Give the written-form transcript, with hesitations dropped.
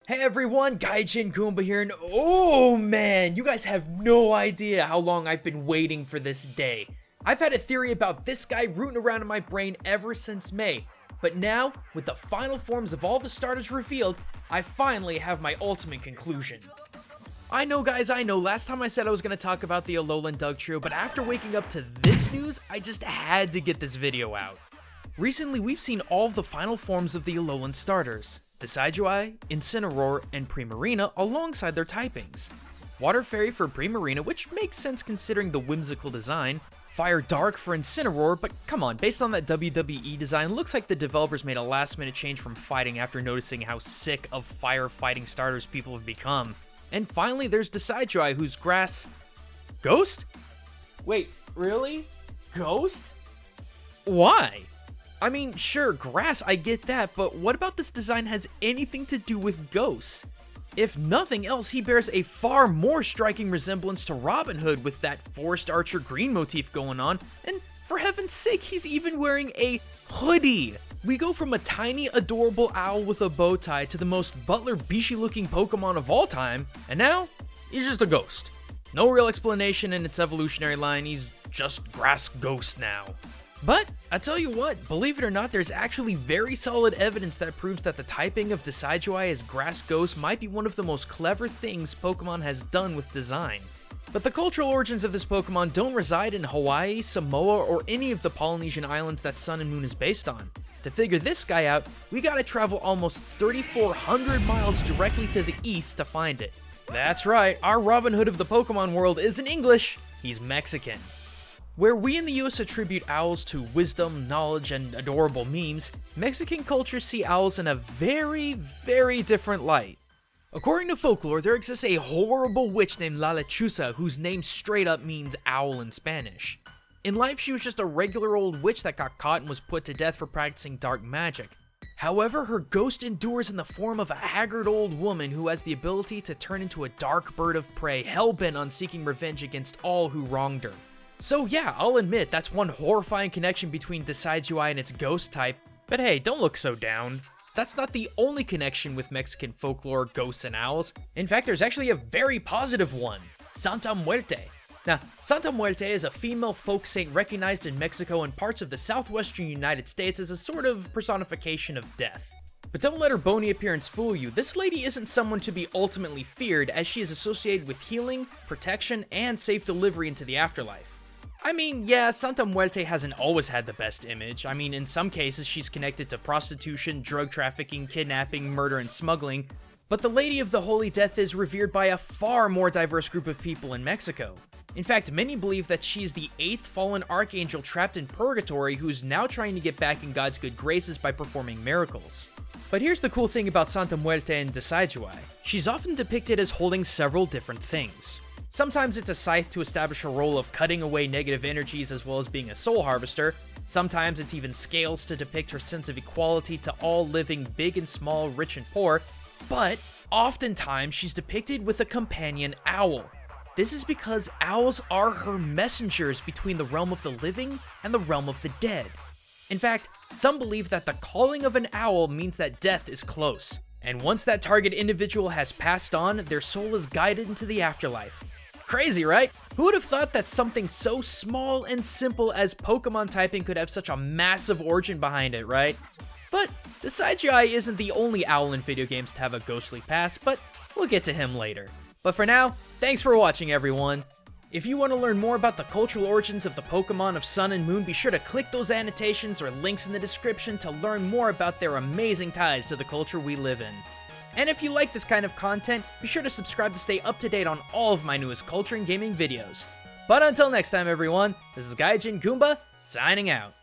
Hey everyone, Gaijin Goombah here, and oh man, you guys have no idea how long I've been waiting for this day. I've had a theory about this guy rooting around in my brain ever since May, but now, with the final forms of all the starters revealed, I finally have my ultimate conclusion. I know guys, I know, last time I said I was going to talk about the Alolan Doug trio, but after waking up to this news, I just had to get this video out. Recently, we've seen all of the final forms of the Alolan starters. Decidueye, Incineroar, and Primarina alongside their typings. Water Fairy for Primarina, which makes sense considering the whimsical design. Fire Dark for Incineroar, but come on, based on that WWE design, looks like the developers made a last minute change from fighting after noticing how sick of fire fighting starters people have become. And finally, there's Decidueye, who's Grass... Ghost? Wait, really? Ghost? Why? I mean, sure, grass, I get that, but what about this design has anything to do with ghosts? If nothing else, he bears a far more striking resemblance to Robin Hood with that Forest Archer green motif going on, and for heaven's sake, he's even wearing a hoodie! We go from a tiny, adorable owl with a bow tie to the most Butler Bishi looking Pokemon of all time, and now, he's just a ghost. No real explanation in its evolutionary line, he's just Grass Ghost now. But, I tell you what, believe it or not, there's actually very solid evidence that proves that the typing of Decidueye as Grass Ghost might be one of the most clever things Pokemon has done with design. But the cultural origins of this Pokemon don't reside in Hawaii, Samoa, or any of the Polynesian islands that Sun and Moon is based on. To figure this guy out, we gotta travel almost 3,400 miles directly to the east to find it. That's right, our Robin Hood of the Pokemon world isn't English, he's Mexican. Where we in the US attribute owls to wisdom, knowledge, and adorable memes, Mexican cultures see owls in a very, very different light. According to folklore, there exists a horrible witch named La Lechuza whose name straight up means owl in Spanish. In life, she was just a regular old witch that got caught and was put to death for practicing dark magic. However, her ghost endures in the form of a haggard old woman who has the ability to turn into a dark bird of prey, hell-bent on seeking revenge against all who wronged her. So yeah, I'll admit, that's one horrifying connection between Decidueye and its ghost type, but hey, don't look so down. That's not the only connection with Mexican folklore, ghosts, and owls. In fact, there's actually a very positive one, Santa Muerte. Now, Santa Muerte is a female folk saint recognized in Mexico and parts of the southwestern United States as a sort of personification of death. But don't let her bony appearance fool you, this lady isn't someone to be ultimately feared as she is associated with healing, protection, and safe delivery into the afterlife. I mean, yeah, Santa Muerte hasn't always had the best image. I mean, in some cases, she's connected to prostitution, drug trafficking, kidnapping, murder, and smuggling. But the Lady of the Holy Death is revered by a far more diverse group of people in Mexico. In fact, many believe that she's the 8th fallen archangel trapped in purgatory who's now trying to get back in God's good graces by performing miracles. But here's the cool thing about Santa Muerte and Decidueye. She's often depicted as holding several different things. Sometimes it's a scythe to establish a role of cutting away negative energies as well as being a soul harvester. Sometimes it's even scales to depict her sense of equality to all living, big and small, rich and poor. But oftentimes she's depicted with a companion owl. This is because owls are her messengers between the realm of the living and the realm of the dead. In fact, some believe that the calling of an owl means that death is close. And once that target individual has passed on, their soul is guided into the afterlife. Crazy, right? Who would have thought that something so small and simple as Pokemon typing could have such a massive origin behind it, right? But Decidueye isn't the only owl in video games to have a ghostly past, but we'll get to him later. But for now, thanks for watching everyone. If you want to learn more about the cultural origins of the Pokemon of Sun and Moon, be sure to click those annotations or links in the description to learn more about their amazing ties to the culture we live in. And if you like this kind of content, be sure to subscribe to stay up to date on all of my newest culture and gaming videos. But until next time everyone, this is Gaijin Goombah, signing out.